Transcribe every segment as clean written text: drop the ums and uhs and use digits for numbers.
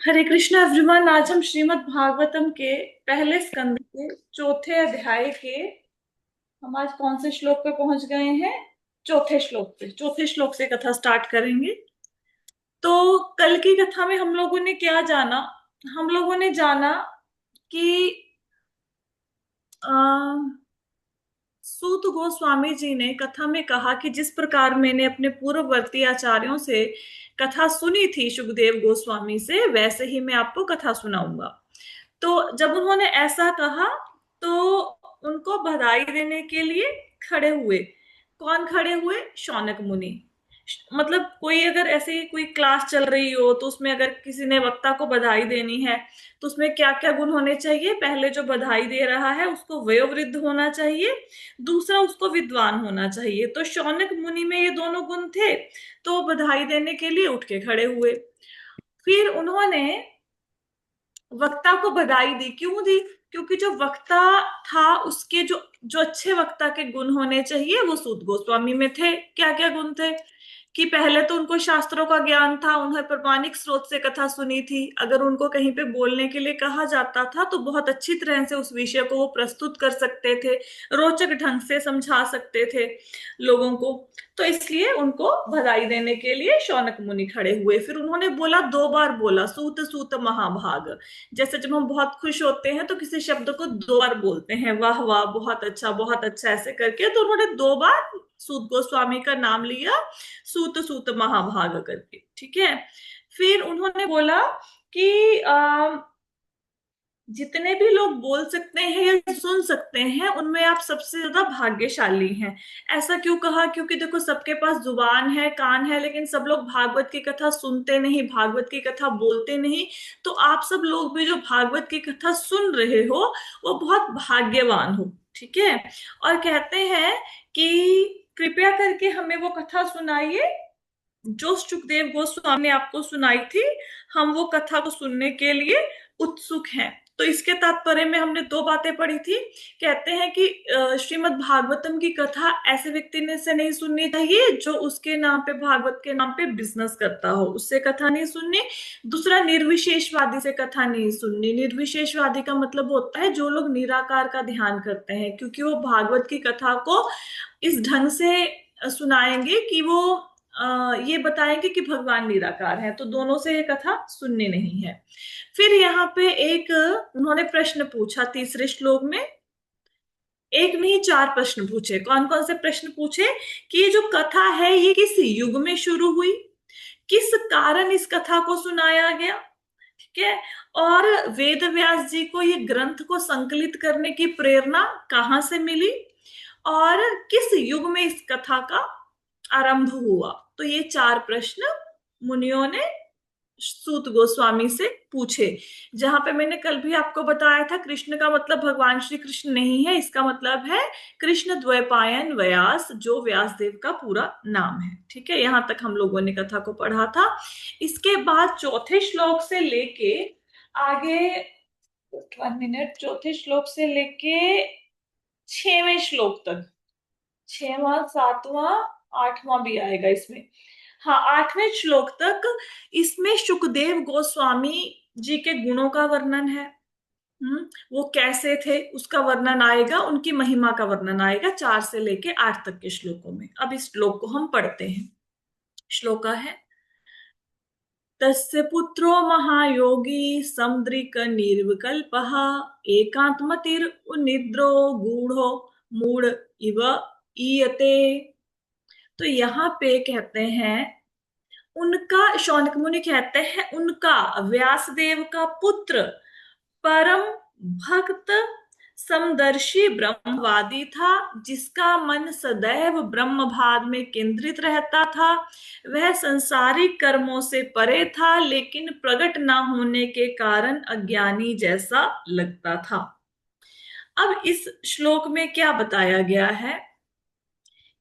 हरे Krishna everyone. आज हम श्रीमद् भागवतम के पहले स्कंद के चौथे अध्याय के हम आज कौन से श्लोक पे पहुंच गए हैं? चौथे श्लोक से कथा स्टार्ट करेंगे। तो कल की कथा में हम लोगों ने क्या जाना? हम लोगों ने जाना कि सूत गोस्वामी जी ने कथा में कहा कि जिस प्रकार मैंने अपने पूर्ववर्ती आचार्यों से कथा सुनी थी सुखदेव गोस्वामी से, वैसे ही मैं आपको कथा सुनाऊंगा। तो जब उन्होंने ऐसा कहा तो उनको बधाई देने के लिए खड़े हुए। कौन खड़े हुए? शौनक मुनि। मतलब कोई अगर ऐसे कोई क्लास चल रही हो तो उसमें अगर किसी ने वक्ता को बधाई देनी है तो उसमें क्या क्या गुण होने चाहिए? पहले जो बधाई दे रहा है उसको वयोवृद्ध होना चाहिए, दूसरा उसको विद्वान होना चाहिए। तो शौनक मुनि में ये दोनों गुण थे, तो बधाई देने के लिए उठ के खड़े हुए। फिर उन्होंने वक्ता को बधाई दी। क्यों दी? क्योंकि जो वक्ता था उसके जो जो अच्छे वक्ता के गुण होने चाहिए वो सूत गोस्वामी में थे। क्या क्या गुण थे? कि पहले तो उनको शास्त्रों का ज्ञान था, उन्हें प्रमाणिक स्रोत से कथा सुनी थी। अगर उनको कहीं पे बोलने के लिए कहा जाता था तो बहुत अच्छी तरह से उस विषय को वो प्रस्तुत कर सकते थे, रोचक ढंग से समझा सकते थे लोगों को। तो इसलिए उनको बधाई देने के लिए शौनक मुनि खड़े हुए। फिर उन्होंने बोला, 2 बार बोला, सूत सूत महाभाग। जैसे जब हम बहुत खुश होते हैं तो किसी शब्द को 2 बार बोलते हैं, वाह वाह, बहुत अच्छा, ऐसे करके। तो उन्होंने 2 बार सूत गोस्वामी का नाम लिया, सूत सूत महाभाग करके। ठीक है। फिर उन्होंने बोला कि जितने भी लोग बोल सकते हैं या सुन सकते हैं उनमें आप सबसे ज्यादा भाग्यशाली हैं। ऐसा क्यों कहा? क्योंकि देखो, सबके पास जुबान है, कान है, लेकिन सब लोग भागवत की कथा सुनते नहीं, भागवत की कथा बोलते नहीं। तो आप सब लोग भी जो भागवत की कथा सुन रहे हो वो बहुत भाग्यवान हो। ठीक है। और कहते हैं कि कृपया करके हमें वो कथा सुनाइए जो सुखदेव गोस्वामी ने आपको सुनाई थी। हम वो कथा को सुनने के लिए उत्सुक हैं। तो इसके तात्पर्य में हमने 2 बातें पढ़ी थी। कहते हैं कि श्रीमद् भागवतम की कथा ऐसे व्यक्ति ने से नहीं सुननी चाहिए जो उसके नाम पे, भागवत के नाम पे बिजनेस करता हो, उससे कथा नहीं सुननी। दूसरा, निर्विशेषवादी से कथा नहीं सुननी। निर्विशेषवादी का मतलब होता है जो लोग निराकार का ध्यान करते हैं, क्योंकि वो भागवत की कथा को इस ढंग से सुनाएंगे कि वो ये बताएंगे कि भगवान निराकार है। तो दोनों से ये कथा सुननी नहीं है। फिर यहाँ पे एक उन्होंने प्रश्न पूछा तीसरे श्लोक में। एक नहीं, 4 प्रश्न पूछे। कौन कौन से प्रश्न पूछे? कि ये जो कथा है ये किस युग में शुरू हुई, किस कारण इस कथा को सुनाया गया। ठीक है। और वेद व्यास जी को ये ग्रंथ को संकलित करने की प्रेरणा कहाँ से मिली, और किस युग में इस कथा का आरंभ हुआ। तो ये 4 प्रश्न मुनियों ने सूत गोस्वामी से पूछे। जहां पे मैंने कल भी आपको बताया था, कृष्ण का मतलब भगवान श्री कृष्ण नहीं है, इसका मतलब है कृष्ण द्वैपायन व्यास, जो व्यास देव का पूरा नाम है। ठीक है। यहां तक हम लोगों ने कथा को पढ़ा था। इसके बाद चौथे श्लोक से लेके आगे, 1 मिनट, चौथे श्लोक से लेके 6वें श्लोक तक, 6वां, 7वां, 8वां भी आएगा इसमें। हाँ, 8वें श्लोक तक इसमें सुखदेव गोस्वामी जी के गुणों का वर्णन है। वो कैसे थे उसका वर्णन आएगा, उनकी महिमा का वर्णन आएगा 4 से लेके 8 तक के श्लोकों में। अब इस श्लोक को हम पढ़ते हैं। श्लोक है, तस्य पुत्रो महायोगी समुद्रिक निर्विकल्पः एकांतमतिर् उन्निद्रो गूढ़ो मूढ़ इव ईयते। तो यहाँ पे कहते हैं, उनका, शौनक मुनि कहते हैं, उनका व्यासदेव का पुत्र परम भक्त समदर्शी ब्रह्मवादी था, जिसका मन सदैव ब्रह्म भाव में केंद्रित रहता था। वह संसारिक कर्मों से परे था, लेकिन प्रकट न होने के कारण अज्ञानी जैसा लगता था। अब इस श्लोक में क्या बताया गया है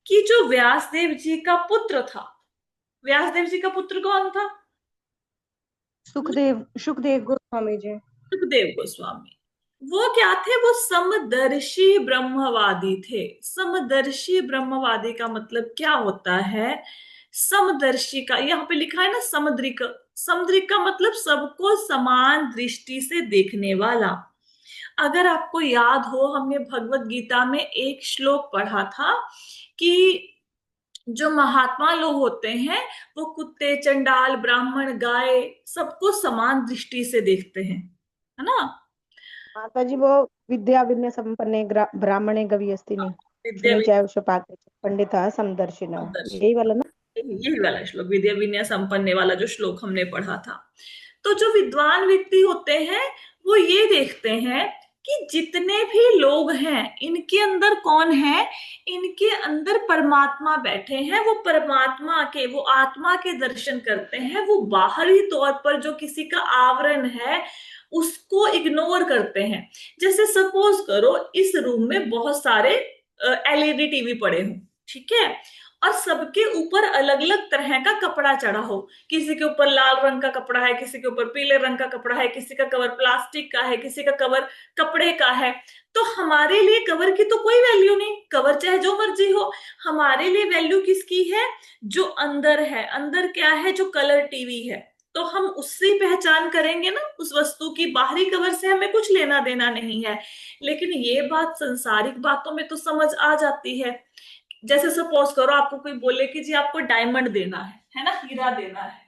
कि जो व्यासदेव जी का पुत्र था, व्यासदेव जी का पुत्र कौन था? सुखदेव सुखदेव गोस्वामी जी। सुखदेव गोस्वामी। वो क्या थे? वो समदर्शी ब्रह्मवादी थे। समदर्शी ब्रह्मवादी का मतलब क्या होता है? समदर्शी का, यहाँ पे लिखा है ना समद्रिक। समद्रिक का मतलब सबको समान दृष्टि से देखने वाला। अगर आपको याद हो, हमने भगवत गीता में एक श्लोक पढ़ा था कि जो महात्मा लोग होते हैं वो कुत्ते, चंडाल, ब्राह्मण, गाय सबको समान दृष्टि से देखते हैं, है ना। माता जी वो विद्या विनय संपन्ने ब्राह्मणे गवियस्तिनि विद्या शनि चाहे पाके पंडित समदर्शिन, विनय, यही वाला ना। यही वाला श्लोक, विद्या विनय संपन्न वाला जो श्लोक हमने पढ़ा था। तो जो विद्वान व्यक्ति होते हैं वो ये देखते हैं कि जितने भी लोग हैं इनके अंदर कौन है, इनके अंदर परमात्मा बैठे हैं। वो परमात्मा के, वो आत्मा के दर्शन करते हैं। वो बाहरी तौर पर जो किसी का आवरण है उसको इग्नोर करते हैं। जैसे सपोज करो इस रूम में बहुत सारे एलईडी टीवी पड़े हों, ठीक है, और सबके ऊपर अलग अलग तरह का कपड़ा चढ़ा हो। किसी के ऊपर लाल रंग का कपड़ा है, किसी के ऊपर पीले रंग का कपड़ा है, किसी का कवर प्लास्टिक का है, किसी का कवर कपड़े का है। तो हमारे लिए कवर की तो कोई वैल्यू नहीं, कवर चाहे जो मर्जी हो। हमारे लिए वैल्यू किसकी है, जो अंदर है। अंदर क्या है, जो कलर टीवी है। तो हम उससे पहचान करेंगे ना उस वस्तु की, बाहरी कवर से हमें कुछ लेना देना नहीं है। लेकिन ये बात संसारिक बातों में तो समझ आ जाती है। जैसे सपोज करो आपको कोई बोले कि जी आपको डायमंड देना है ना, हीरा देना है।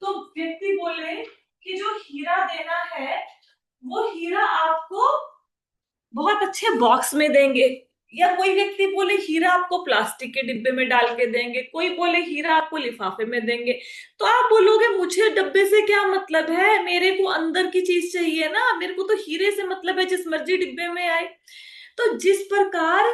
तो व्यक्ति बोले कि जो हीरा देना है वो हीरा आपको बहुत अच्छे बॉक्स में देंगे, या कोई व्यक्ति बोले हीरा आपको प्लास्टिक के डिब्बे में डाल के देंगे, कोई बोले हीरा आपको लिफाफे में देंगे। तो आप बोलोगे मुझे डब्बे से क्या मतलब है, मेरे को अंदर की चीज चाहिए ना, मेरे को तो हीरे से मतलब है, जिस मर्जी डिब्बे में आए। तो जिस प्रकार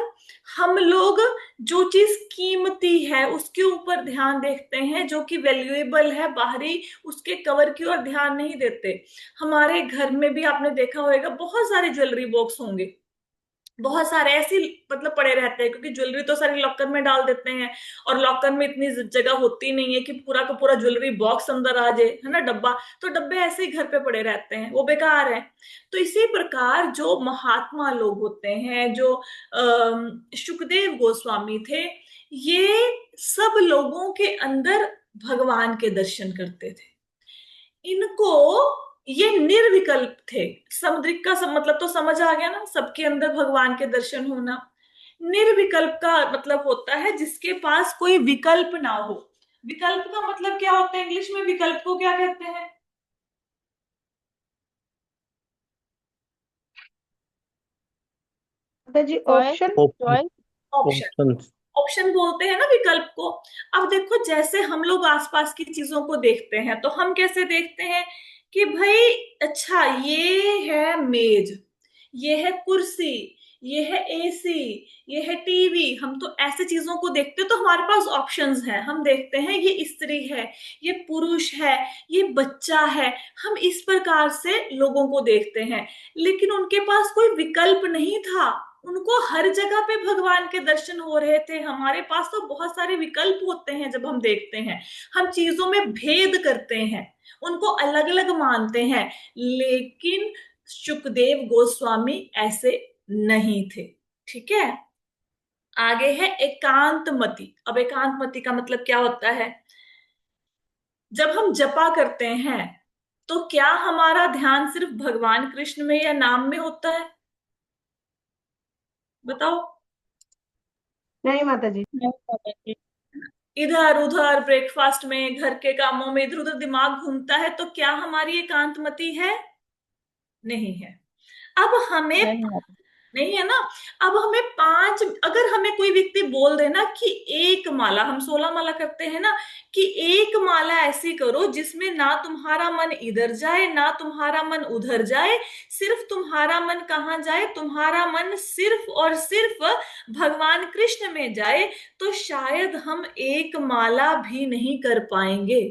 हम लोग जो चीज कीमती है उसके ऊपर ध्यान देखते हैं, जो कि वैल्यूएबल है, बाहरी उसके कवर की ओर ध्यान नहीं देते। हमारे घर में भी आपने देखा होगा बहुत सारे ज्वेलरी बॉक्स होंगे, बहुत सारे ऐसे मतलब पड़े रहते हैं, क्योंकि ज्वेलरी तो सारी लॉकर में डाल देते हैं, और लॉकर में इतनी जगह होती नहीं है कि पूरा का पूरा ज्वेलरी बॉक्स अंदर आ जाए, है ना, डब्बा। तो डब्बे ऐसे ही घर पे पड़े रहते हैं, वो बेकार है। तो इसी प्रकार जो महात्मा लोग होते हैं, जो सुखदेव गोस्वामी थे, ये सब लोगों के अंदर भगवान के दर्शन करते थे। इनको ये निर्विकल्प थे। समुद्रिक का मतलब तो समझ आ गया ना, सबके अंदर भगवान के दर्शन होना। निर्विकल्प का मतलब होता है जिसके पास कोई विकल्प ना हो। विकल्प का मतलब क्या होता है, इंग्लिश में विकल्प को क्या कहते हैं? माता जी choice. Option. Choice. Option. Options. Option बोलते हैं ना विकल्प को। अब देखो, जैसे हम लोग आसपास की चीजों को देखते हैं तो हम कैसे देखते हैं कि भाई अच्छा ये है मेज, ये है कुर्सी, ये है एसी, ये है टीवी। हम तो ऐसे चीजों को देखते हैं तो हमारे पास ऑप्शंस हैं। हम देखते हैं ये स्त्री है, ये पुरुष है, ये बच्चा है। हम इस प्रकार से लोगों को देखते हैं। लेकिन उनके पास कोई विकल्प नहीं था, उनको हर जगह पे भगवान के दर्शन हो रहे थे। हमारे पास तो बहुत सारे विकल्प होते हैं, जब हम देखते हैं हम चीजों में भेद करते हैं, उनको अलग अलग मानते हैं। लेकिन सुखदेव गोस्वामी ऐसे नहीं थे, ठीक है। आगे है एकांतमति। अब एकांतमति का मतलब क्या होता है, जब हम जपा करते हैं तो क्या हमारा ध्यान सिर्फ भगवान कृष्ण में या नाम में होता है, बताओ। नहीं माता जी। नहीं पता जी। इधर उधर ब्रेकफास्ट में, घर के कामों में इधर उधर दिमाग घूमता है, तो क्या हमारी एकांतमति है? नहीं है। अब हमें, नहीं आता। नहीं है ना। अब हमें पांच, अगर हमें कोई व्यक्ति बोल देना कि एक माला, हम 16 माला करते हैं ना, कि एक माला ऐसी करो जिसमें ना तुम्हारा मन इधर जाए ना तुम्हारा मन उधर जाए, सिर्फ तुम्हारा मन कहाँ जाए, तुम्हारा मन सिर्फ और सिर्फ भगवान कृष्ण में जाए, तो शायद हम एक माला भी नहीं कर पाएंगे।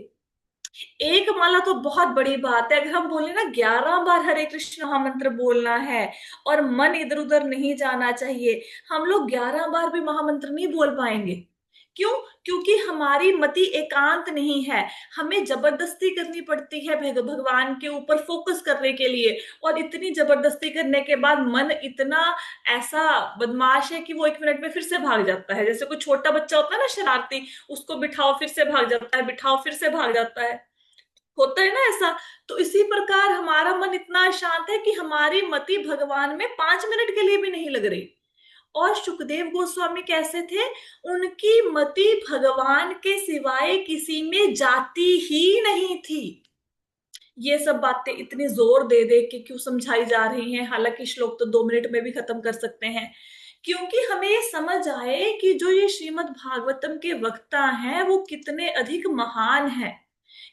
एक माला तो बहुत बड़ी बात है। अगर हम बोले ना 11 बार हरे कृष्ण महामंत्र बोलना है और मन इधर उधर नहीं जाना चाहिए, हम लोग 11 बार भी महामंत्र नहीं बोल पाएंगे। क्यों? क्योंकि हमारी मति एकांत नहीं है, हमें जबरदस्ती करनी पड़ती है भगवान के ऊपर फोकस करने के लिए। और इतनी जबरदस्ती करने के बाद मन इतना ऐसा बदमाश है कि वो 1 मिनट में फिर से भाग जाता है। जैसे कोई छोटा बच्चा होता है ना शरारती, उसको बिठाओ फिर से भाग जाता है, बिठाओ फिर से भाग जाता है, होता है ना ऐसा। तो इसी प्रकार हमारा मन इतना शांत है कि हमारी मति भगवान में 5 मिनट के लिए भी नहीं लग रही। और सुखदेव गोस्वामी कैसे थे? उनकी मति भगवान के सिवाय किसी में जाती ही नहीं थी। ये सब बातें इतनी जोर दे दे के क्यों समझाई जा रही हैं? हालांकि श्लोक तो 2 मिनट में भी खत्म कर सकते हैं, क्योंकि हमें ये समझ आए कि जो ये श्रीमद् भागवतम के वक्ता हैं वो कितने अधिक महान हैं।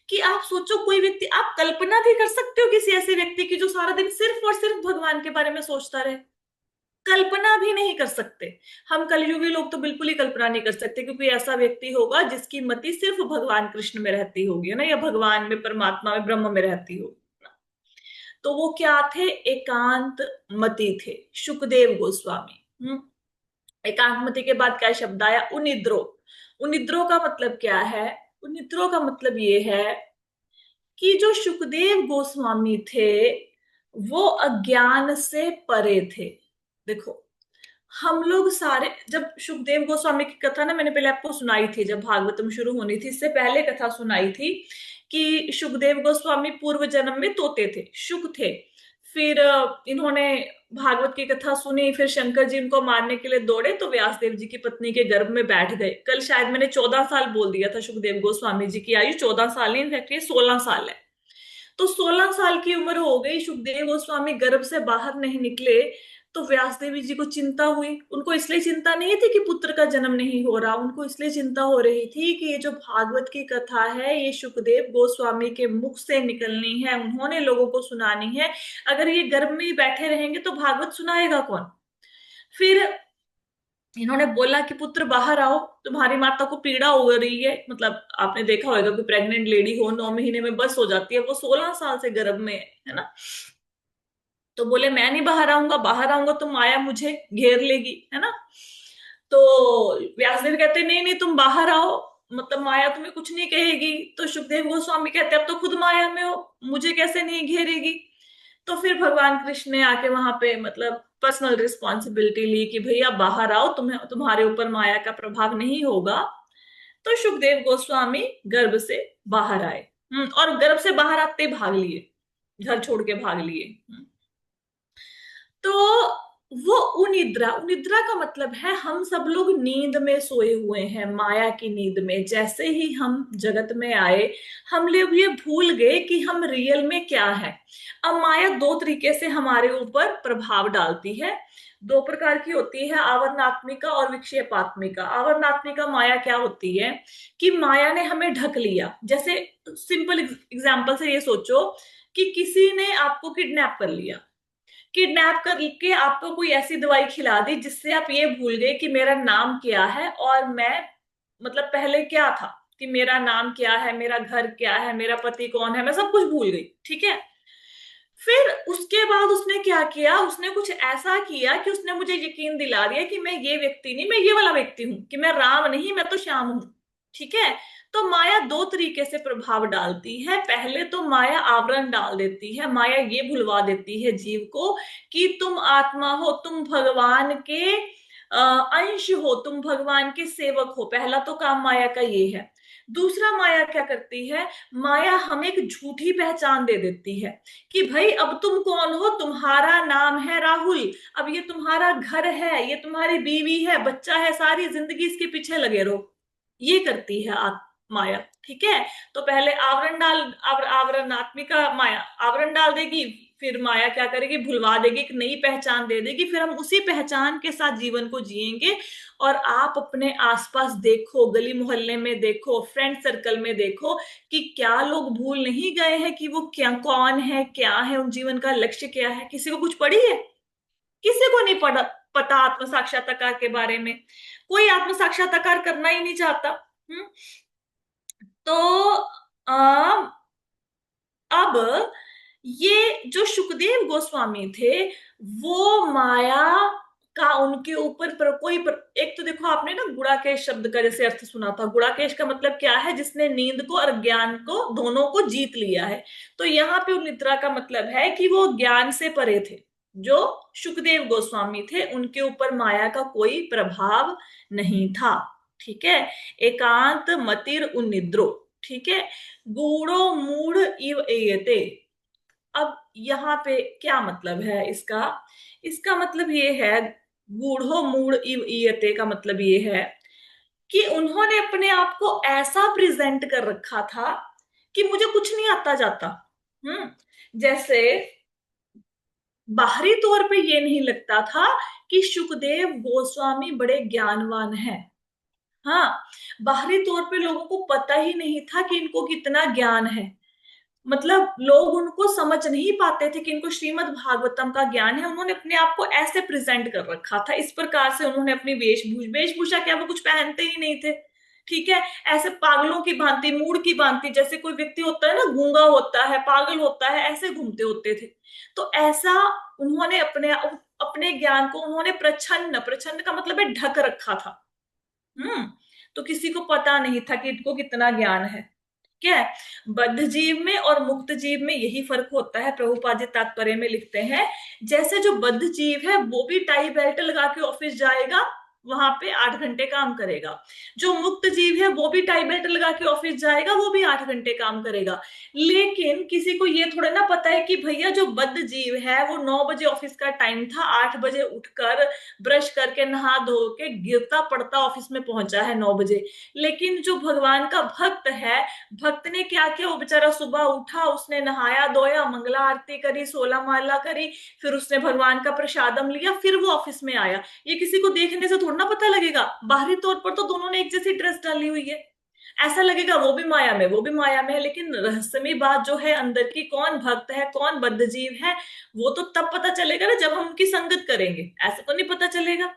कि आप सोचो, कोई व्यक्ति, आप कल्पना भी कर सकते हो किसी ऐसे व्यक्ति की जो सारा दिन सिर्फ और सिर्फ भगवान के बारे में सोचता रहे? कल्पना भी नहीं कर सकते। हम कलयुगी लोग तो बिल्कुल ही कल्पना नहीं कर सकते, क्योंकि ऐसा व्यक्ति होगा जिसकी मति सिर्फ भगवान कृष्ण में रहती होगी ना, या भगवान में, परमात्मा में, ब्रह्म में रहती होगी। तो वो क्या थे? एकांत मति थे सुखदेव गोस्वामी। एकांत मति के बाद क्या शब्द आया? उनिद्रो। उनिद्रो का मतलब क्या है? उनिद्रो का मतलब ये है कि जो सुखदेव गोस्वामी थे वो अज्ञान से परे थे। देखो, हम लोग सारे, जब सुखदेव गोस्वामी की कथा ना मैंने पहले आपको सुनाई थी, जब भागवतम शुरू होनी थी इससे पहले कथा सुनाई थी कि सुखदेव गोस्वामी पूर्व जन्म में तोते थे, शुक थे। फिर इन्होंने भागवत की कथा सुनी, फिर शंकर जी उनको मारने के लिए दौड़े तो व्यासदेव जी की पत्नी के गर्भ में बैठ गए। कल शायद मैंने 14 साल बोल दिया था, सुखदेव गोस्वामी जी की आयु 14 साल नहीं, इनफैक्ट ये 16 साल है। तो 16 साल की उम्र हो गई, सुखदेव गोस्वामी गर्भ से बाहर नहीं निकले। तो व्यास देवी जी को चिंता हुई। उनको इसलिए चिंता नहीं थी कि पुत्र का जन्म नहीं हो रहा, उनको इसलिए चिंता हो रही थी कि ये जो भागवत की कथा है ये सुखदेव गोस्वामी के मुख से निकलनी है, उन्होंने लोगों को सुनानी है। अगर ये गर्भ में ही बैठे रहेंगे तो भागवत सुनाएगा कौन? फिर इन्होंने बोला कि पुत्र बाहर आओ, तुम्हारी माता को पीड़ा हो रही है। मतलब आपने देखा होगा कि प्रेग्नेंट लेडी हो 9 महीने में बस हो जाती है, वो 16 साल से गर्भ में है ना। तो बोले मैं नहीं बाहर आऊंगा, बाहर आऊंगा तो माया मुझे घेर लेगी, है ना। तो व्यासदेव कहते नहीं नहीं तुम बाहर आओ, मतलब माया तुम्हें कुछ नहीं कहेगी। तो सुखदेव गोस्वामी कहते अब तो खुद माया में हो, मुझे कैसे नहीं घेरेगी। तो फिर भगवान कृष्ण ने आके वहां पे मतलब पर्सनल रिस्पॉन्सिबिलिटी ली कि भैया बाहर आओ, तुम्हें, तुम्हारे ऊपर माया का प्रभाव नहीं होगा। तो सुखदेव गोस्वामी गर्भ से बाहर आए। और गर्भ से बाहर आते ही भाग लिए, घर छोड़ के भाग लिए। तो वो उनिद्रा, उनिद्रा का मतलब है हम सब लोग नींद में सोए हुए हैं, माया की नींद में। जैसे ही हम जगत में आए हम लोग ये भूल गए कि हम रियल में क्या है। अब माया 2 तरीके से हमारे ऊपर प्रभाव डालती है। 2 प्रकार की होती है, आवरणात्मिका और विक्षेपात्मिका। आवरणात्मिका माया क्या होती है कि माया ने हमें ढक लिया। जैसे सिंपल एग्जांपल से ये सोचो कि किसी ने आपको किडनैप कर लिया, किडनैप करके आपको कोई ऐसी दवाई खिला दी जिससे आप ये भूल गए कि मेरा नाम क्या है, और मैं, मतलब पहले क्या था, कि मेरा नाम क्या है, मेरा घर क्या है, मेरा पति कौन है, मैं सब कुछ भूल गई। ठीक है। फिर उसके बाद उसने क्या किया, उसने कुछ ऐसा किया कि उसने मुझे यकीन दिला दिया कि मैं ये व्यक्ति नहीं, मैं ये वाला व्यक्ति हूं, कि मैं राम नहीं, मैं तो श्याम हूं। ठीक है। तो माया 2 तरीके से प्रभाव डालती है। पहले तो माया आवरण डाल देती है, माया ये भुलवा देती है जीव को कि तुम आत्मा हो, तुम भगवान के अंश हो, तुम भगवान के सेवक हो। पहला तो काम माया का ये है। दूसरा माया क्या करती है, माया हमें एक झूठी पहचान दे देती है कि भाई अब तुम कौन हो, तुम्हारा नाम है राहुल, अब ये तुम्हारा घर है, ये तुम्हारी बीवी है, बच्चा है, सारी जिंदगी इसके पीछे लगे रहो। ये करती है माया। ठीक है। तो पहले आवरण डाल, आवरणात्मिका माया आवरण डाल देगी, फिर माया क्या करेगी, भुलवा देगी, एक नई पहचान दे देगी, फिर हम उसी पहचान के साथ जीवन को जिएंगे। और आप अपने आसपास देखो, गली मोहल्ले में देखो, फ्रेंड सर्कल में देखो कि क्या लोग भूल नहीं गए हैं कि वो क्या, कौन है, क्या है, उन जीवन का लक्ष्य क्या है। किसी को कुछ पड़ी है? किसी को नहीं पता, पता आत्म साक्षात्कार के बारे में। कोई आत्म साक्षात्कार करना ही नहीं चाहता। हम्म। तो आ, अब ये जो सुखदेव गोस्वामी थे वो माया का उनके ऊपर एक तो देखो, आपने ना गुड़ाकेश शब्द का जैसे अर्थ सुना था। गुड़ाकेश का मतलब क्या है? जिसने नींद को और ज्ञान को दोनों को जीत लिया है। तो यहाँ पे निद्रा का मतलब है कि वो ज्ञान से परे थे। जो सुखदेव गोस्वामी थे उनके ऊपर माया का कोई प्रभाव नहीं था। ठीक है। एकांत मतिर उन्निद्रो। ठीक है। गूढ़ो मूढ़ इव एयते। अब यहाँ पे क्या मतलब है इसका? इसका मतलब ये है, गूढ़ो मूढ़ इव इयते का मतलब ये है कि उन्होंने अपने आप को ऐसा प्रेजेंट कर रखा था कि मुझे कुछ नहीं आता जाता। जैसे बाहरी तौर पे ये नहीं लगता था कि सुखदेव गोस्वामी बड़े ज्ञानवान हैं। हाँ, बाहरी तौर पे लोगों को पता ही नहीं था कि इनको कितना ज्ञान है। मतलब लोग उनको समझ नहीं पाते थे कि इनको श्रीमद् भागवतम का ज्ञान है। उन्होंने अपने आप को ऐसे प्रेजेंट कर रखा था, इस प्रकार से उन्होंने अपनी वेशभूषा क्या, वो कुछ पहनते ही नहीं थे। ठीक है। ऐसे पागलों की भांति, मूड की भांति, जैसे कोई व्यक्ति होता है ना, गूंगा होता है, पागल होता है, ऐसे घूमते होते थे। तो ऐसा उन्होंने अपने अपने ज्ञान को उन्होंने प्रछन्न, प्रछन्न का मतलब है ढक रखा था। तो किसी को पता नहीं था कि इनको कितना ज्ञान है। क्या है? बद्ध जीव में और मुक्त जीव में यही फर्क होता है। प्रभुपाद जी तात्पर्य में लिखते हैं, जैसे जो बद्ध जीव है वो भी टाई बेल्ट लगा के ऑफिस जाएगा, वहां पे 8 घंटे काम करेगा। जो मुक्त जीव है वो भी टाई बेल्ट लगा के ऑफिस जाएगा, वो भी 8 घंटे काम करेगा। लेकिन किसी को ये थोड़ा ना पता है कि भैया जो बद्ध जीव है वो 9 बजे ऑफिस का टाइम था, 8 बजे उठकर ब्रश करके नहा धो के गिरता पड़ता ऑफिस में पहुंचा है 9 बजे। लेकिन जो भगवान का भक्त है, भक्त ने क्या किया, वो बेचारा सुबह उठा, उसने नहाया धोया, मंगला आरती करी, 16 माला करी, फिर उसने भगवान का प्रसादम लिया, फिर वो ऑफिस में आया। ये किसी को देखने से थोड़ा ना पता लगेगा। बाहरी तौर पर तो दोनों ने एक जैसी ड्रेस डाली हुई है, ऐसा लगेगा वो भी माया में, वो भी माया में है। लेकिन रहस्यमय बात जो है अंदर की, कौन भक्त है कौन बद्ध जीव है, वो तो तब पता चलेगा ना जब हम उनकी संगत करेंगे, ऐसा तो नहीं पता चलेगा।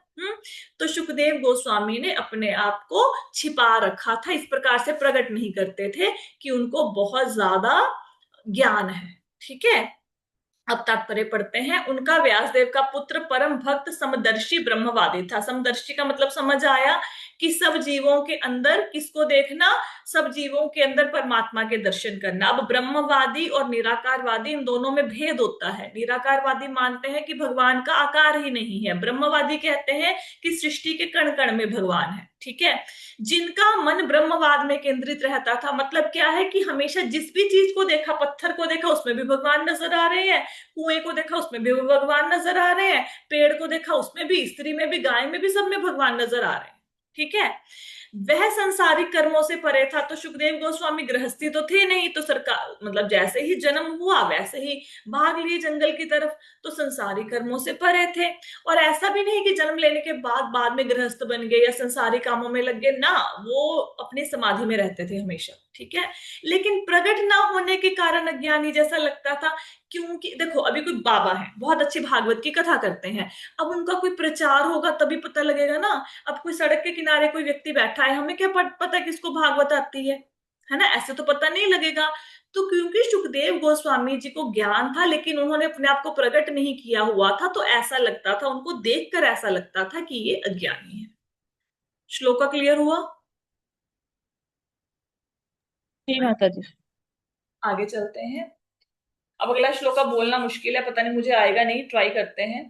तो सुखदेव गोस्वामी ने अपने आप को छिपा रखा था, इस प्रकार से प्रकट नहीं करते थे कि उनको बहुत ज्यादा ज्ञान है। ठीक है। अब तात्पर्य पढ़ते हैं। उनका व्यासदेव का पुत्र परम भक्त समदर्शी ब्रह्मवादी था। समदर्शी का मतलब समझ आया कि सब जीवों के अंदर किसको देखना, सब जीवों के अंदर परमात्मा के दर्शन करना। अब ब्रह्मवादी और निराकारवादी, इन दोनों में भेद होता है। निराकारवादी मानते हैं कि भगवान का आकार ही नहीं है, ब्रह्मवादी कहते हैं कि सृष्टि के कण कण में भगवान है। ठीक है। जिनका मन ब्रह्मवाद में केंद्रित रहता था, मतलब क्या है कि हमेशा जिस भी चीज को देखा, पत्थर को देखा उसमें भी भगवान नजर आ रहे हैं, कुएं को देखा उसमें भी भगवान नजर आ रहे हैं, पेड़ को देखा उसमें भी, स्त्री में भी, गाय में भी, सब में भगवान नजर आ रहे हैं। ठीक है। वह संसारिक कर्मों से परे था। तो सुखदेव गोस्वामी गृहस्थी तो थे नहीं, तो सरकार मतलब जैसे ही जन्म हुआ वैसे ही भाग लिए जंगल की तरफ। तो संसारिक कर्मों से परे थे। और ऐसा भी नहीं कि जन्म लेने के बाद में गृहस्थ बन गए या संसारिक कामों में लग गए ना, वो अपनी समाधि में रहते थे हमेशा। ठीक है। लेकिन प्रकट ना होने के कारण अज्ञानी जैसा लगता था। क्योंकि देखो, अभी कोई बाबा है, बहुत अच्छी भागवत की कथा करते हैं, अब उनका कोई प्रचार होगा तभी पता लगेगा ना। अब कोई सड़क के किनारे कोई व्यक्ति बैठा है, हमें क्या पता किसको भागवत आती है ना, ऐसे तो पता नहीं लगेगा। तो क्योंकि सुखदेव गोस्वामी जी को ज्ञान था लेकिन उन्होंने अपने आप को प्रकट नहीं किया हुआ था, तो ऐसा लगता था, उनको देखकर ऐसा लगता था कि ये अज्ञानी है। श्लोका क्लियर हुआ? जी माता जी। आगे चलते हैं। अब अगला श्लोका बोलना मुश्किल है, पता नहीं मुझे आएगा नहीं, ट्राई करते हैं।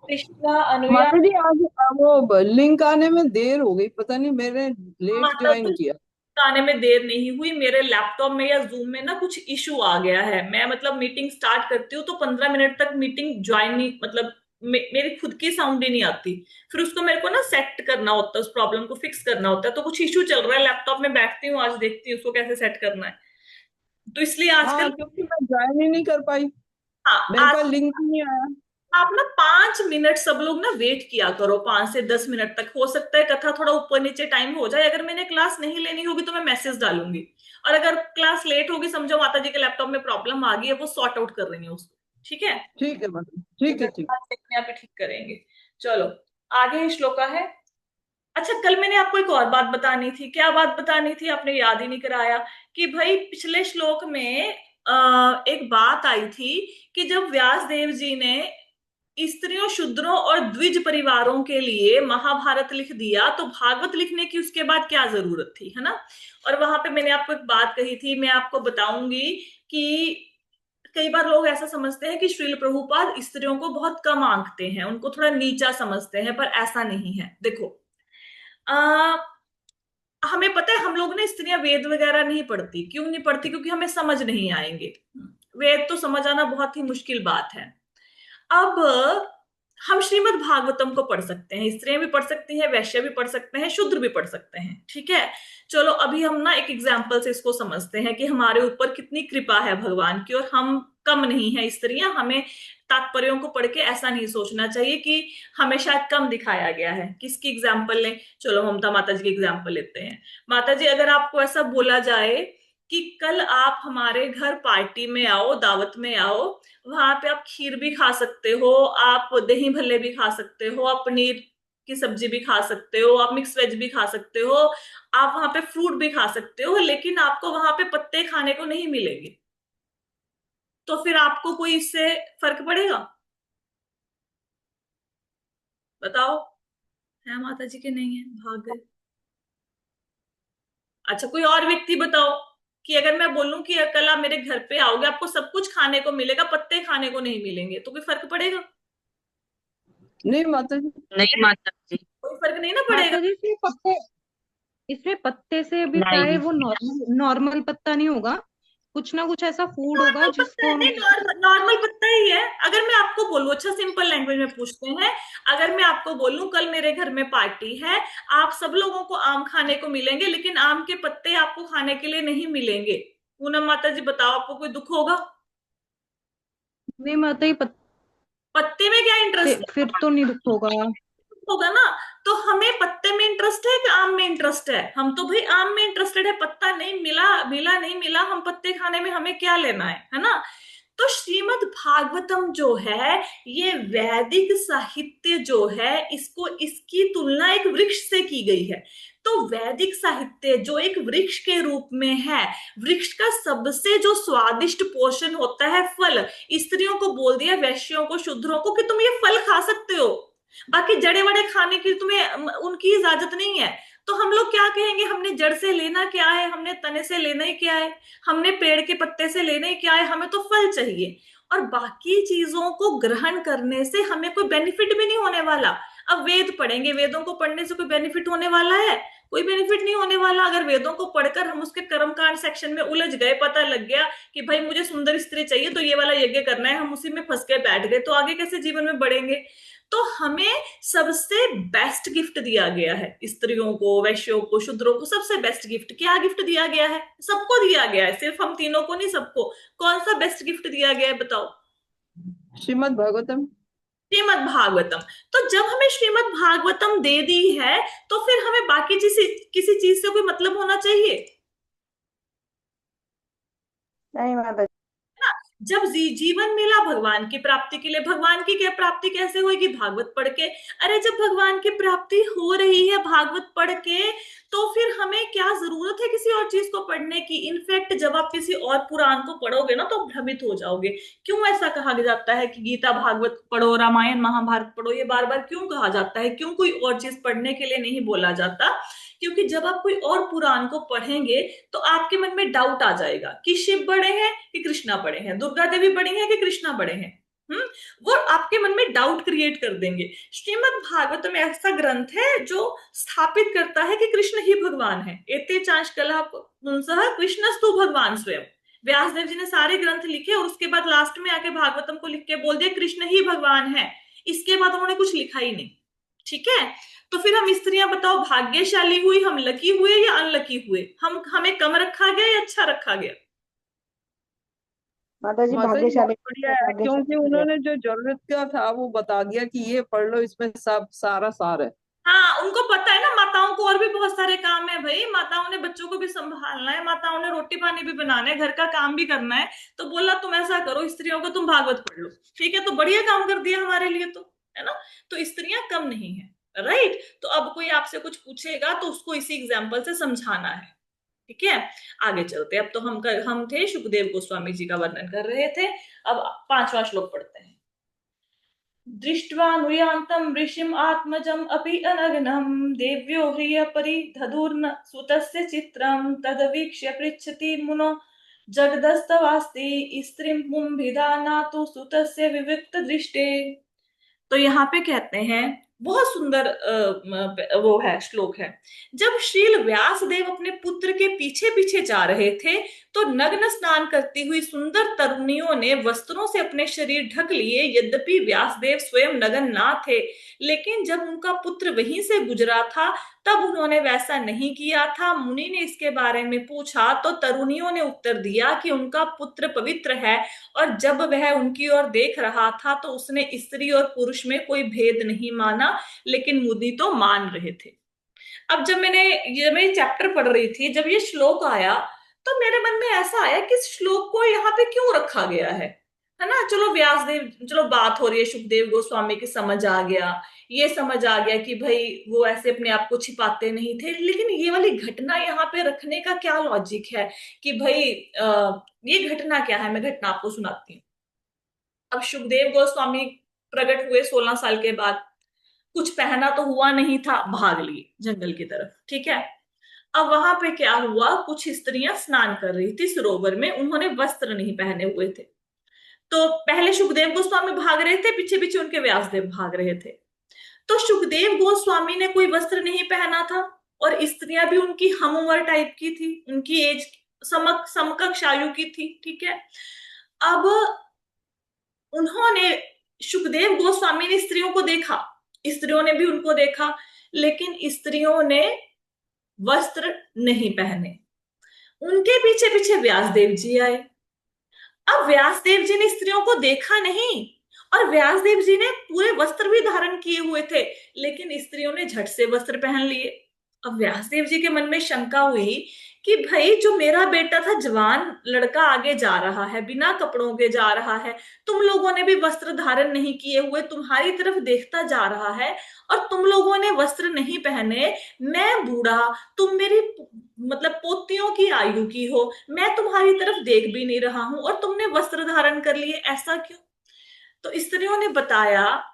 कृष्णा अनुया। माता जी आज वो लिंक आने में देर हो गई, पता नहीं, मैंने लेट माता ज्वाइन जी, किया। आने में देर नहीं हुई, मेरे लैपटॉप में या जूम में ना कुछ इशू आ गया है। मैं मतलब मीटिंग स्टार्ट करती हूँ तो 15 मिनट तक मीटिंग ज्वाइन नहीं, मतलब मेरी खुद की साउंड ही नहीं आती। फिर उसको मेरे को ना सेट करना होता है, उस प्रॉब्लम को फिक्स करना होता है। तो कुछ इशू चल रहा है लैपटॉप में, बैठती हूँ आज देखती हूँ उसको कैसे सेट करना है। तो इसलिए हाँ, आजकल, क्योंकि मैं ज्वाइन ही नहीं कर पाई, हाँ, मेरे आज पास लिंक ही नहीं आया। आप ना 5 मिनट सब लोग ना वेट किया करो, 5 से 10 मिनट तक। हो सकता है कथा थोड़ा ऊपर नीचे टाइम हो जाए। अगर मैंने क्लास नहीं लेनी होगी तो मैं मैसेज डालूंगी। और अगर क्लास लेट होगी, समझो माता जी के लैपटॉप में प्रॉब्लम आ गई है, वो सॉर्ट आउट कर रही है उसको। ठीक है। ठीक है माता जी, तो ठीक है, जब ठीक। क्लास अपने आप ही ठीक करेंगे। चलो, आगे श्लोका है। अच्छा, कल मैंने आपको एक और बात बतानी थी। क्या बात बतानी थी, आपने याद ही नहीं कराया। कि भाई पिछले श्लोक में एक बात आई थी कि जब व्यास देव जी ने स्त्रियों, शूद्रों और द्विज परिवारों के लिए महाभारत लिख दिया, तो भागवत लिखने की उसके बाद क्या जरूरत थी, है ना। और वहां पे मैंने आपको एक बात कही थी, मैं आपको बताऊंगी कि कई बार लोग ऐसा समझते हैं कि श्रील प्रभुपाद स्त्रियों को बहुत कम आंकते हैं, उनको थोड़ा नीचा समझते हैं, पर ऐसा नहीं है। देखो, आ, हमें पता है हम लोग ना स्त्रियां वेद वगैरह नहीं पढ़ती, क्यों नहीं पढ़ती, क्योंकि हमें समझ नहीं आएंगे। वेद तो समझ आना बहुत ही मुश्किल बात है। अब हम श्रीमद् भागवतम को पढ़ सकते हैं, स्त्रियां भी पढ़ सकती हैं, वैश्य भी पढ़ सकते हैं, शूद्र भी पढ़ सकते हैं, ठीक है। चलो अभी हम ना एक एग्जाम्पल से इसको समझते हैं कि हमारे ऊपर कितनी कृपा है भगवान की, और हम कम नहीं है स्त्रियां। हमें तात्पर्यों को पढ़ के ऐसा नहीं सोचना चाहिए कि हमें शायद कम दिखाया गया है। किसकी एग्जाम्पल लें? चलो ममता माता जी की एग्जाम्पल लेते हैं। माता जी, अगर आपको ऐसा बोला जाए कि कल आप हमारे घर पार्टी में आओ, दावत में आओ, वहां पे आप खीर भी खा सकते हो, आप दही भल्ले भी खा सकते हो, आप पनीर की सब्जी भी खा सकते हो, आप मिक्स वेज भी खा सकते हो, आप वहां पे फ्रूट भी खा सकते हो, लेकिन आपको वहां पे पत्ते खाने को नहीं मिलेंगे, तो फिर आपको कोई इससे फर्क पड़ेगा? बताओ। है माता जी के नहीं है, भाग गए। अच्छा, कोई और व्यक्ति बताओ कि अगर मैं बोलूं कि कल आप मेरे घर पे आओगे, आपको सब कुछ खाने को मिलेगा, पत्ते खाने को नहीं मिलेंगे, तो कोई फर्क पड़ेगा? नहीं माता जी। नहीं माता जी। कोई फर्क नहीं ना पड़ेगा। माता जी इसमें पत्ते से भी नहीं। प्राय वो नॉर्मल नॉर्मल पत्ता नहीं होगा, कुछ ना कुछ ऐसा फूड होगा नॉर्मल पत्ता है, जिसको हम। नहीं नॉर्मल नॉर्मल पत्ता ही है। अगर मैं आपको बोलूं, अच्छा सिंपल लैंग्वेज में पूछते हैं, अगर मैं आपको बोलूं कल मेरे घर में पार्टी है, आप सब लोगों को आम खाने को मिलेंगे, लेकिन आम के पत्ते आपको खाने के लिए नहीं मिलेंगे, पूनम माता जी बताओ, आपको कोई दुख होगा? नहीं माता जी, पत्ते में क्या पत्ते इंटरेस्ट फिर तो नहीं दुख होगा। होगा ना। तो हमें पत्ते में इंटरेस्ट है कि आम में इंटरेस्ट है? हम तो भाई आम में इंटरेस्टेड है, पत्ता नहीं मिला, मिला नहीं मिला, हम पत्ते खाने में हमें क्या लेना है ना। तो श्रीमद् भागवतम जो है, ये वैदिक साहित्य जो है, इसको इसकी तुलना एक वृक्ष से की गई है। तो वैदिक साहित्य जो एक वृक्ष के रूप में है, वृक्ष का सबसे जो स्वादिष्ट पोषण होता है फल, स्त्रियों को बोल दिया, वैश्यों को, शूद्रों को, कि तुम ये फल खा सकते हो, बाकी जड़े वड़े खाने की तुम्हें उनकी इजाजत नहीं है। तो हम लोग क्या कहेंगे, हमने जड़ से लेना क्या है, हमने तने से लेना ही क्या है, हमने पेड़ के पत्ते से लेना ही क्या है, हमें तो फल चाहिए। और बाकी चीजों को ग्रहण करने से हमें कोई बेनिफिट भी नहीं होने वाला। अब वेद पढ़ेंगे, वेदों को पढ़ने से कोई बेनिफिट होने वाला है? कोई बेनिफिट नहीं होने वाला। अगर वेदों को पढ़कर हम उसके कर्मकांड सेक्शन में उलझ गए, पता लग गया कि भाई मुझे सुंदर स्त्री चाहिए तो ये वाला यज्ञ करना है, हम उसी में फंस के बैठ गए, तो आगे कैसे जीवन में बढ़ेंगे? तो हमें सबसे बेस्ट गिफ्ट दिया गया है, स्त्रियों को, वैश्यों को, शूद्रों को सबसे बेस्ट गिफ्ट क्या गिफ्ट दिया गया है? सबको दिया गया है, सिर्फ हम तीनों को नहीं, सबको। कौन सा बेस्ट गिफ्ट दिया गया है बताओ? श्रीमद् भागवतम। श्रीमद् भागवतम। तो जब हमें श्रीमद् भागवतम दे दी है, तो फिर हमें बाकी किसी चीज से कोई मतलब होना चाहिए? नहीं माता ना। जब जीवन मिला भगवान की प्राप्ति के लिए, भगवान की क्या प्राप्ति कैसे होगी? भागवत पढ़ के। अरे जब भगवान की प्राप्ति हो रही है भागवत पढ़ के, तो फिर हमें क्या जरूरत है किसी और चीज को पढ़ने की? इनफैक्ट जब आप किसी और पुराण को पढ़ोगे ना, तो भ्रमित हो जाओगे। क्यों ऐसा कहा जाता है कि गीता भागवत पढ़ो, रामायण महाभारत पढ़ो? ये बार बार क्यों कहा जाता है? क्यों कोई और चीज पढ़ने के लिए नहीं बोला जाता? क्योंकि जब आप कोई और पुराण को पढ़ेंगे, तो आपके मन में डाउट आ जाएगा कि शिव बड़े हैं कि कृष्णा बड़े हैं, दुर्गा देवी बड़ी हैं कि कृष्णा बड़े हैं। हम्म वो आपके मन में डाउट क्रिएट कर देंगे। श्रीमद् भागवतम ऐसा ग्रंथ है जो स्थापित करता है कि कृष्ण ही भगवान है। एते चांश कला पुंसः कृष्णस्तु भगवान स्वयं। व्यासदेव जी ने सारे ग्रंथ लिखे और उसके बाद लास्ट में आके भागवतम को लिख के बोल दिया कृष्ण ही भगवान है। इसके बाद उन्होंने कुछ लिखा ही नहीं। ठीक है। तो फिर हम स्त्रियां बताओ, भाग्यशाली हुई, हम लकी हुए या अनलकी हुए? हम हमें कम रखा गया या अच्छा रखा गया? माता जी माता जी बहुत भाग्यशाली, बढ़िया है, क्योंकि भाग्यशाली है। उन्होंने जो जरूरत का था वो बता दिया कि ये पढ़ लो, इसमें सब सारा सार है। हाँ, उनको पता है ना, माताओं को और भी बहुत सारे काम है भाई, माताओं ने बच्चों को भी संभालना है, माताओं ने रोटी पानी भी बनाना है, घर का काम भी करना है। तो बोला तुम ऐसा करो स्त्रियों को, तुम भागवत पढ़ लो। ठीक है, तो बढ़िया काम कर दिया हमारे लिए तो, है ना। तो स्त्रियां कम नहीं है, राइट। तो अब कोई आपसे कुछ पूछेगा तो उसको इसी एग्जाम्पल से समझाना है। ठीक है। आगे चलते, अब तो हम थे सुखदेव गोस्वामी जी का वर्णन कर रहे थे। अब पांचवा श्लोक पढ़ते हैं। दृष्ट्वा नुयान्तं ऋषिम् आत्मजम् अपि अनग्नं देव्यो ह्रियपरिदधुर्न सुतस्य चित्रं तदवीक्ष्य पृच्छति मुनो जगदस्तवास्ति स्त्रीं पुंभिदानातु सुतस्य विविक्त दृष्टे। तो यहाँ पे कहते हैं, बहुत सुंदर वो है, श्लोक है। जब श्रील व्यास देव अपने पुत्र के पीछे पीछे जा रहे थे तो नग्न स्नान करती हुई सुंदर तरुणियों ने वस्त्रों से अपने शरीर ढक लिए। यद्यपि व्यासदेव स्वयं नग्न ना थे, लेकिन जब उनका पुत्र वहीं से गुजरा था तब उन्होंने वैसा नहीं किया था। मुनि ने इसके बारे में पूछा तो तरुणियों ने उत्तर दिया कि उनका पुत्र पवित्र है और जब वह उनकी ओर देख रहा था तो उसने स्त्री और पुरुष में कोई भेद नहीं माना, लेकिन मुनि तो मान रहे थे। अब जब मैं चैप्टर पढ़ रही थी, जब ये श्लोक आया तो मेरे मन में ऐसा आया कि इस श्लोक को यहाँ पे क्यों रखा गया है ना। चलो व्यासदेव, चलो बात हो रही है सुखदेव गोस्वामी की, समझ आ गया, ये समझ आ गया कि भाई वो ऐसे अपने आप को छिपाते नहीं थे, लेकिन ये वाली घटना यहाँ पे रखने का क्या लॉजिक है कि भाई ये घटना क्या है। मैं घटना आपको सुनाती हूँ। अब सुखदेव गोस्वामी प्रकट हुए 16 साल के बाद, कुछ पहना तो हुआ नहीं था, भाग लिए जंगल की तरफ, ठीक है। अब वहां पे क्या हुआ, कुछ स्त्रियां स्नान कर रही थी सरोवर में, उन्होंने वस्त्र नहीं पहने हुए थे। तो पहले सुखदेव गोस्वामी भाग रहे थे, पीछे पीछे उनके व्यासदेव भाग रहे थे। तो सुखदेव गोस्वामी ने कोई वस्त्र नहीं पहना था और स्त्रियां भी उनकी हम उम्र टाइप की थी, उनकी एज समकक्ष आयु की थी, ठीक है। अब उन्होंने, सुखदेव गोस्वामी ने स्त्रियों को देखा, स्त्रियों ने भी उनको देखा, लेकिन स्त्रियों ने वस्त्र नहीं पहने। उनके पीछे पीछे व्यासदेव जी आए। अब व्यासदेव जी ने स्त्रियों को देखा नहीं और व्यासदेव जी ने पूरे वस्त्र भी धारण किए हुए थे, लेकिन स्त्रियों ने झट से वस्त्र पहन लिए। अब व्यासदेव जी के मन में शंका हुई कि भाई जो मेरा बेटा था, जवान लड़का आगे जा रहा है, बिना कपड़ों के जा रहा है, तुम लोगों ने भी वस्त्र धारण नहीं किए हुए, तुम्हारी तरफ देखता जा रहा है और तुम लोगों ने वस्त्र नहीं पहने। मैं बूढ़ा, तुम मेरी मतलब पोतियों की आयु की हो, मैं तुम्हारी तरफ देख भी नहीं रहा हूं और तुमने वस्त्र धारण कर लिए, ऐसा क्यों। तो स्त्रियों ने बताया।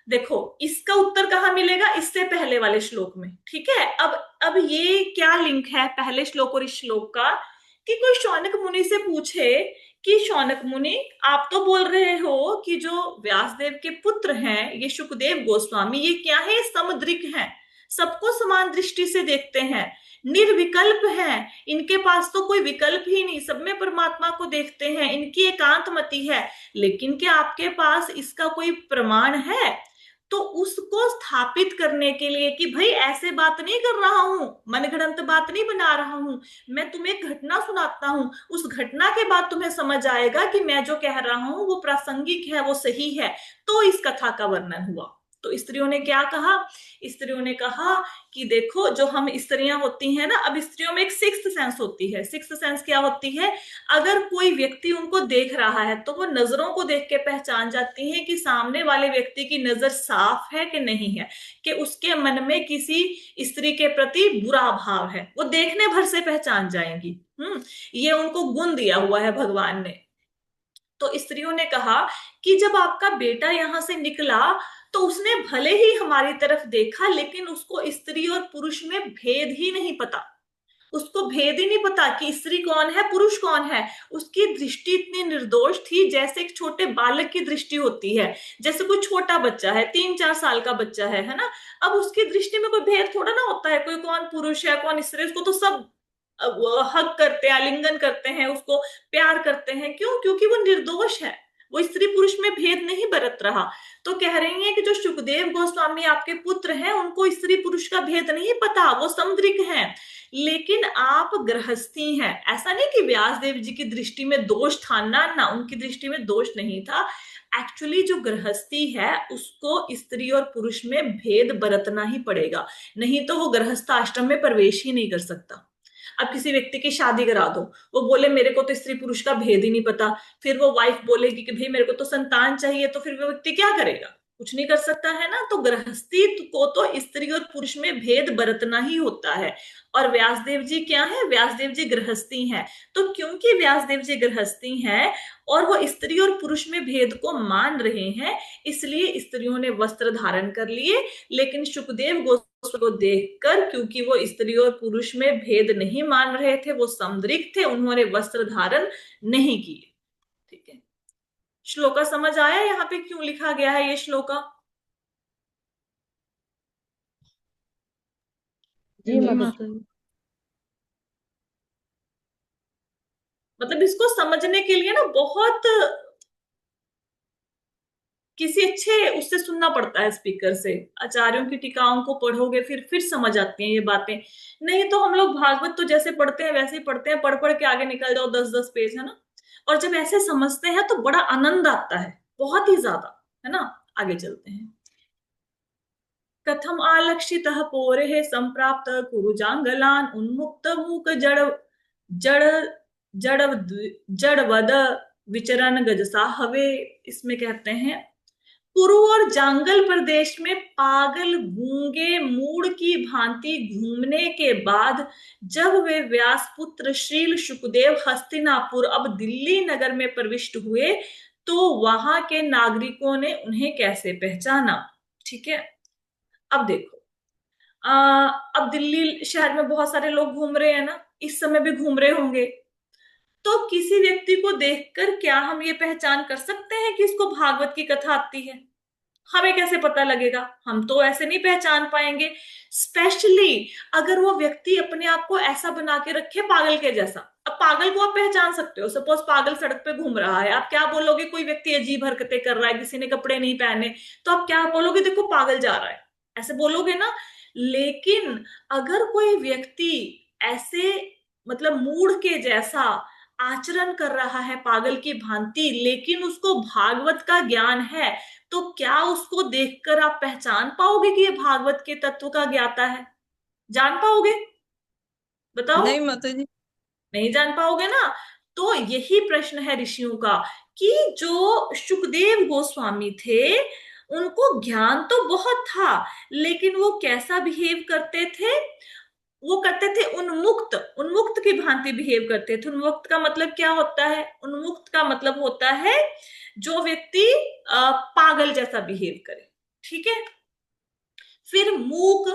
देखो इसका उत्तर कहाँ मिलेगा, इससे पहले वाले श्लोक में, ठीक है। अब ये क्या लिंक है पहले श्लोक और इस श्लोक का, कि कोई शौनक मुनि से पूछे कि शौनक मुनि, आप तो बोल रहे हो कि जो व्यासदेव के पुत्र हैं ये सुखदेव गोस्वामी, ये क्या है, ये समदृक हैं, सबको समान दृष्टि से देखते हैं, निर्विकल्प हैं, इनके पास तो कोई विकल्प ही नहीं, सब में परमात्मा को देखते हैं, इनकी एकांतमति है, लेकिन क्या आपके पास इसका कोई प्रमाण है। तो उसको स्थापित करने के लिए कि भाई ऐसे बात नहीं कर रहा हूं, मनगढ़ंत बात नहीं बना रहा हूं, मैं तुम्हें एक घटना सुनाता हूं, उस घटना के बाद तुम्हें समझ आएगा कि मैं जो कह रहा हूं वो प्रासंगिक है, वो सही है। तो इस कथा का वर्णन हुआ। तो स्त्रियों ने क्या कहा, स्त्रियों ने कहा कि देखो जो हम स्त्रियां होती हैं ना, अब स्त्रियों में एक सिक्स्थ सेंस होती है। सिक्स्थ सेंस क्या होती है, अगर कोई व्यक्ति उनको देख रहा है तो वो नजरों को देख के पहचान जाती है कि सामने वाले व्यक्ति की नजर साफ है कि नहीं है, कि उसके मन में किसी स्त्री के प्रति बुरा भाव है, वो देखने भर से पहचान जाएंगी। ये उनको गुण दिया हुआ है भगवान ने। तो स्त्रियों ने कहा कि जब आपका बेटा यहां से निकला तो उसने भले ही हमारी तरफ देखा, लेकिन उसको स्त्री और पुरुष में भेद ही नहीं पता, उसको भेद ही नहीं पता कि स्त्री कौन है पुरुष कौन है। उसकी दृष्टि इतनी निर्दोष थी जैसे एक छोटे बालक की दृष्टि होती है, जैसे कोई छोटा बच्चा है, 3-4 साल का बच्चा है ना। अब उसकी दृष्टि में कोई भेद थोड़ा ना होता है, कोई कौन पुरुष है कौन स्त्री, उसको तो सब हक करते हैं, आलिंगन करते हैं, उसको प्यार करते हैं। क्यों, क्योंकि वो निर्दोष है, वो स्त्री पुरुष में भेद नहीं बरत रहा। तो कह रही है कि जो सुखदेव गोस्वामी आपके पुत्र हैं उनको स्त्री पुरुष का भेद नहीं पता, वो समदृक हैं, लेकिन आप गृहस्थी हैं। ऐसा नहीं कि व्यासदेव जी की दृष्टि में दोष था, ना, उनकी दृष्टि में दोष नहीं था। एक्चुअली जो गृहस्थी है उसको स्त्री और पुरुष में भेद बरतना ही पड़ेगा, नहीं तो वो गृहस्थ आश्रम में प्रवेश ही नहीं कर सकता। अब किसी व्यक्ति की शादी करा दो, वो बोले मेरे को तो स्त्री पुरुष का भेद ही नहीं पता, फिर वो वाइफ बोलेगी कि भाई मेरे को तो संतान चाहिए, तो फिर वो व्यक्ति क्या करेगा, कुछ नहीं कर सकता है ना। तो गृहस्थी को तो स्त्री और पुरुष में भेद बरतना ही होता है। और व्यासदेव जी क्या है, व्यासदेव जी गृहस्थी हैं। तो क्योंकि व्यासदेव जी गृहस्थी हैं और वो स्त्री और पुरुष में भेद को मान रहे हैं, इसलिए स्त्रियों ने वस्त्र धारण कर लिए। लेकिन सुखदेव गोस्वामी को देखकर, क्योंकि वो स्त्री और पुरुष में भेद नहीं मान रहे थे, वो समदृक थे, उन्होंने वस्त्र धारण नहीं किए। ठीक है, श्लोका समझ आया यहाँ पे क्यों लिखा गया है ये श्लोका? जी जी माता माता जी। जी। मतलब इसको समझने के लिए ना बहुत किसी अच्छे उससे सुनना पड़ता है, स्पीकर से। आचार्यों की टीकाओं को पढ़ोगे फिर समझ आती हैं ये बातें। नहीं तो हम लोग भागवत तो जैसे पढ़ते हैं वैसे ही पढ़ते हैं, पढ़ पढ़ के आगे निकल जाओ 10-10 पेज, है ना। और जब ऐसे समझते हैं तो बड़ा आनंद आता है, बहुत ही ज्यादा, है ना। आगे चलते हैं। कथम आलक्षितः पोरे संप्राप्त कुरु जांगलान उन्मुक्त मूक जड़ जड़ जड़ जड़वद विचरण गजसा हवे। इसमें कहते हैं, कुरु और जांगल प्रदेश में पागल गूंगे मूड की भांति घूमने के बाद जब वे व्यासपुत्र श्रील शुकदेव हस्तिनापुर, अब दिल्ली नगर में प्रविष्ट हुए, तो वहां के नागरिकों ने उन्हें कैसे पहचाना। ठीक है, अब देखो, अब दिल्ली शहर में बहुत सारे लोग घूम रहे हैं ना, इस समय भी घूम रहे होंगे। तो किसी व्यक्ति को देखकर क्या हम ये पहचान कर सकते हैं कि इसको भागवत की कथा आती है? हमें कैसे पता लगेगा? हम तो ऐसे नहीं पहचान पाएंगे। स्पेशली अगर वो व्यक्ति अपने आप को ऐसा बना के रखे पागल के जैसा। अब पागल को आप पहचान सकते हो, सपोज पागल सड़क पे घूम रहा है, आप क्या बोलोगे? कोई व्यक्ति अजीब हरकतें कर रहा है, किसी ने कपड़े नहीं पहने, तो आप क्या बोलोगे? देखो पागल जा रहा है, ऐसे बोलोगे ना। लेकिन अगर कोई व्यक्ति ऐसे, मतलब मूढ़ के जैसा आचरण कर रहा है पागल की भांति, लेकिन उसको भागवत का ज्ञान है, तो क्या उसको देखकर आप पहचान पाओगे कि ये भागवत के तत्व का ज्ञाता है? जान पाओगे? बताओ। नहीं माता जी। नहीं जान पाओगे ना। तो यही प्रश्न है ऋषियों का, कि जो सुखदेव गोस्वामी थे, उनको ज्ञान तो बहुत था, लेकिन वो कैसा बिहेव करते थे? वो करते थे उन्मुक्त, उन्मुक्त की भांति बिहेव करते थे। उन्मुक्त का मतलब क्या होता है? उन्मुक्त का मतलब होता है जो व्यक्ति पागल जैसा बिहेव करे। ठीक है। फिर मूक,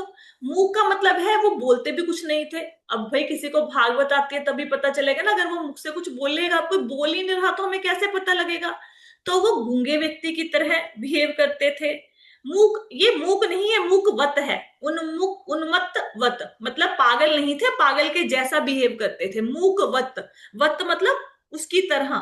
मूक का मतलब है वो बोलते भी कुछ नहीं थे। अब भाई किसी को भागवत आती है तभी पता चलेगा ना, अगर वो मुख से कुछ बोलेगा, कोई बोल ही नहीं रहा तो हमें कैसे पता लगेगा? तो वो गूंगे व्यक्ति की तरह बिहेव करते थे। मूक, ये मूक नहीं है, मूकवत है। उन्मुक, उन्मत्त वत मतलब पागल नहीं थे, पागल के जैसा बिहेव करते थे। मूकवत, वत मतलब उसकी तरह।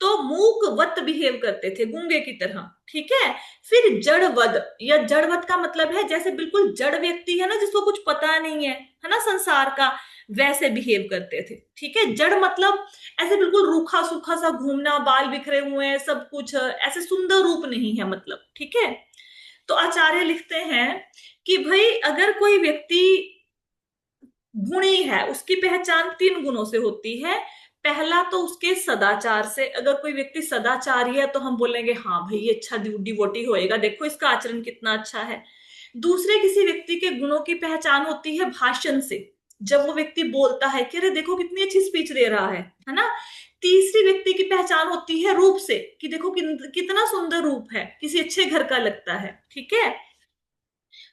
तो मूकवत बिहेव करते थे, गूंगे की तरह। ठीक है। फिर जड़वद, या जड़वद का मतलब है जैसे बिल्कुल जड़ व्यक्ति है ना, जिसको कुछ पता नहीं है ना संसार का, वैसे बिहेव करते थे। ठीक है। जड़ मतलब ऐसे बिल्कुल रूखा सूखा सा घूमना, बाल बिखरे हुए हैं, सब कुछ ऐसे सुंदर रूप नहीं है मतलब। ठीक है। तो आचार्य लिखते हैं कि भाई अगर कोई व्यक्ति गुणी है, उसकी पहचान 3 गुणों से होती है। पहला तो उसके सदाचार से, अगर कोई व्यक्ति सदाचारी है तो हम बोलेंगे हाँ भाई ये अच्छा डिवोटी होएगा, देखो इसका आचरण कितना अच्छा है। दूसरे किसी व्यक्ति के गुणों की पहचान होती है भाषण से, जब वो व्यक्ति बोलता है कि अरे देखो कितनी अच्छी स्पीच दे रहा है ना। तीसरी व्यक्ति की पहचान होती है रूप से, कि देखो कितना सुंदर रूप है, किसी अच्छे घर का लगता है। ठीक है।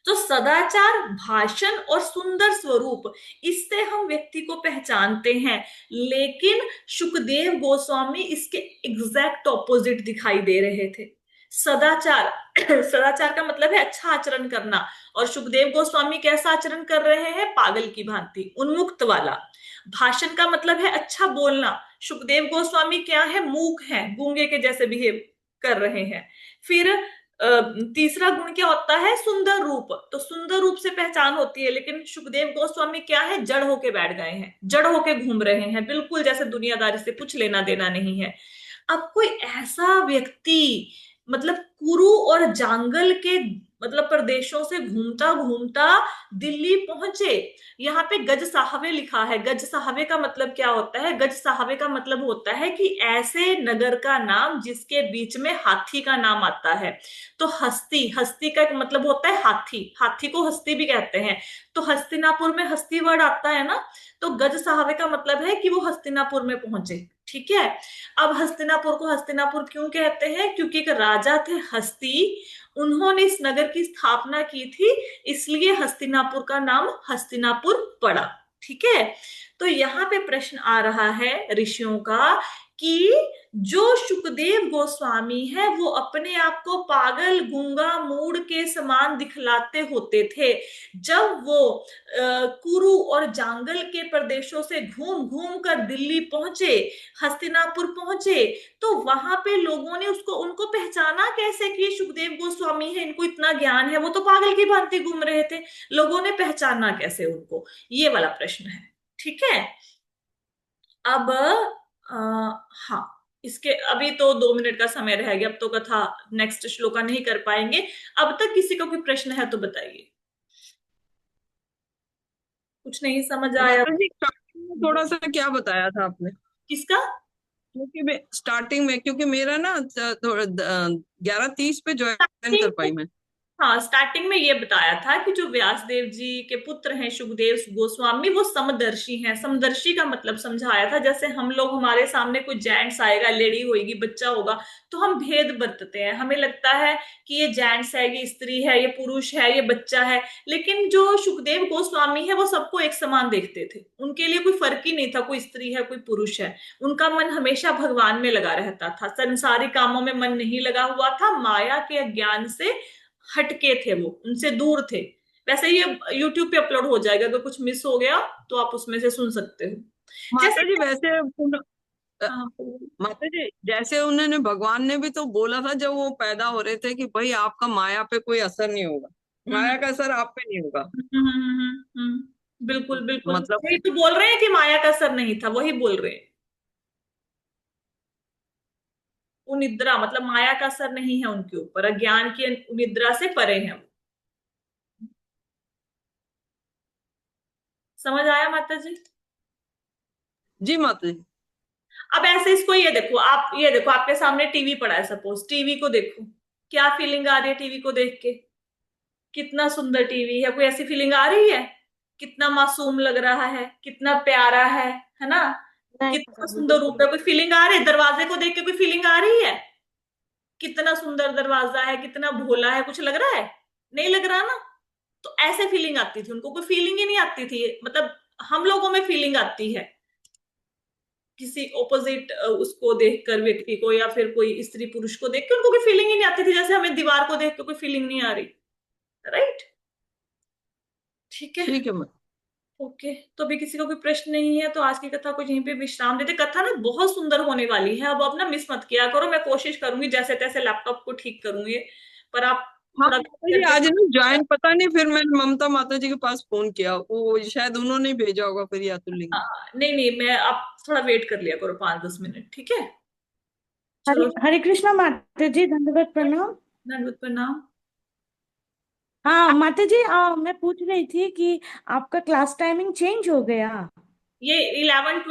तो सदाचार, भाषण और सुंदर स्वरूप, इससे हम व्यक्ति को पहचानते हैं। लेकिन सुखदेव गोस्वामी इसके एग्जैक्ट ऑपोजिट दिखाई दे रहे थे। सदाचार सदाचार का मतलब है अच्छा आचरण करना, और सुखदेव गोस्वामी कैसा आचरण कर रहे हैं? पागल की भांति, उन्मुक्त वाला। भाषण का मतलब है अच्छा बोलना, सुखदेव गोस्वामी क्या है? मूक है, गूंगे के जैसे बिहेव कर रहे हैं। फिर तीसरा गुण क्या होता है? सुंदर रूप। तो सुंदर रूप से पहचान होती है, लेकिन सुखदेव गोस्वामी क्या है? जड़ होके बैठ गए हैं, जड़ होके घूम रहे हैं, बिल्कुल जैसे दुनियादारी से कुछ लेना देना नहीं है। अब कोई ऐसा व्यक्ति मतलब कुरु और जांगल के मतलब प्रदेशों से घूमता घूमता दिल्ली पहुंचे। यहाँ पे गज साहवे लिखा है। गज साहवे का मतलब क्या होता है? गज साहवे का मतलब होता है कि ऐसे नगर का नाम जिसके बीच में हाथी का नाम आता है। तो हस्ती, हस्ती का एक मतलब होता है हाथी, हाथी को हस्ती भी कहते हैं। तो हस्तिनापुर में हस्ती वर्ड आता है ना, तो गज साहवे का मतलब है कि वो हस्तिनापुर में पहुंचे। ठीक है। अब हस्तिनापुर को हस्तिनापुर क्यों कहते हैं? क्योंकि एक राजा थे हस्ती, उन्होंने इस नगर की स्थापना की थी, इसलिए हस्तिनापुर का नाम हस्तिनापुर पड़ा। ठीक है। तो यहाँ पे प्रश्न आ रहा है ऋषियों का कि जो शुकदेव गोस्वामी है वो अपने आप को पागल गूंगा मूड के समान दिखलाते होते थे। जब वो कुरु और जांगल के प्रदेशों से घूम घूम कर दिल्ली पहुंचे, हस्तिनापुर पहुंचे, तो वहां पे लोगों ने उसको उनको पहचाना कैसे कि ये सुखदेव गोस्वामी है, इनको इतना ज्ञान है? वो तो पागल की भांति घूम रहे थे, लोगों ने पहचाना कैसे उनको? ये वाला प्रश्न है। ठीक है। अब हाँ, इसके अभी तो 2 मिनट का समय रह गया, अब तो कथा नेक्स्ट श्लोका नहीं कर पाएंगे। अब तक किसी को कोई प्रश्न है तो बताइए। कुछ नहीं समझ आया? माता जी स्टार्टिंग में थोड़ा सा क्या बताया था आपने? किसका? क्योंकि मैं स्टार्टिंग में, क्योंकि मेरा ना थोड़ा 11:30 पे ज्वाइन कर पाई मैं। हाँ, स्टार्टिंग में ये बताया था कि जो व्यासदेव जी के पुत्र हैं सुखदेव गोस्वामी, वो समदर्शी हैं। समदर्शी का मतलब समझाया था, जैसे हम लोग, हमारे सामने कोई जेंट्स आएगा, लेडी होगी, बच्चा होगा, तो हम भेद बरतते हैं, हमें लगता है कि ये जेंट्स है, ये स्त्री है, ये पुरुष है, ये बच्चा है। लेकिन जो सुखदेव गोस्वामी है वो सबको एक समान देखते थे, उनके लिए कोई फर्क ही नहीं था, कोई स्त्री है कोई पुरुष है। उनका मन हमेशा भगवान में लगा रहता था, संसारी कामों में मन नहीं लगा हुआ था, माया के अज्ञान से हटके थे, वो उनसे दूर थे। वैसे ये यूट्यूब पे अपलोड हो जाएगा, अगर कुछ मिस हो गया तो आप उसमें से सुन सकते हो। माता जैसे जी वैसे अ, हाँ, माता जी जैसे उन्होंने, भगवान ने भी तो बोला था जब वो पैदा हो रहे थे कि भाई आपका माया पे कोई असर नहीं होगा, हम्म माया का असर आप पे नहीं होगा। बिल्कुल बिल्कुल मतलब वही तो बोल रहे हैं कि माया का असर नहीं था, वही बोल रहे हैं। उनिद्रा मतलब माया का असर नहीं है उनके ऊपर, अज्ञान की उनिद्रा से परे हैं वो। समझ आया माता जी? जी माता जी। अब ऐसे इसको ये देखो, आप ये देखो, आपके सामने टीवी पड़ा है, सपोज टीवी को देखो, क्या फीलिंग आ रही है टीवी को देख के? कितना सुंदर टीवी है, कोई ऐसी फीलिंग आ रही है? कितना मासूम लग रहा है, कितना प्यारा है ना? नहीं कितना माता जी, सुंदर बिल्कुल रूप है, कोई फीलिंग आ रही है? दरवाजे को देख के कोई फीलिंग आ रही है? कितना सुंदर दरवाजा है, कितना भोला है, कुछ लग रहा है? नहीं लग रहा ना? तो ऐसे फीलिंग आती थी उनको, कोई फीलिंग ही नहीं आती थी, मतलब हम लोगों में फीलिंग आती है किसी ऑपोजिट उसको देखकर, व्यक्ति को, या फिर कोई स्त्री पुरुष को देख के उनको कोई फीलिंग ही नहीं आती थी, जैसे हमें दीवार को देख के कोई फीलिंग नहीं आ रही। राइट। ठीक है। ठीक है माता। ओके, तो अभी किसी को कोई प्रश्न नहीं है तो आज की कथा को यहीं पे विश्राम देते। कथा ना बहुत सुंदर होने वाली है, अब ना मिस मत किया करो, मैं कोशिश करूंगी जैसे तैसे लैपटॉप को ठीक करूंगी, पर आप हाँ थोड़ा माता जी करके। आज ना ज्वाइन, पता नहीं फिर मैंने ममता माता जी के पास फोन किया, वो शायद उन्होंने ही भेजा होगा फिर या तो लिंक। नहीं नहीं, मैं आप थोड़ा वेट कर लिया करो, 5-10 मिनट, ठीक है? हरे चलो। हरे कृष्णा माता जी, दंडवत प्रणाम। दंडवत प्रणाम। हाँ माता जी, मैं पूछ रही थी कि आपका क्लास टाइमिंग चेंज हो गया। ये 11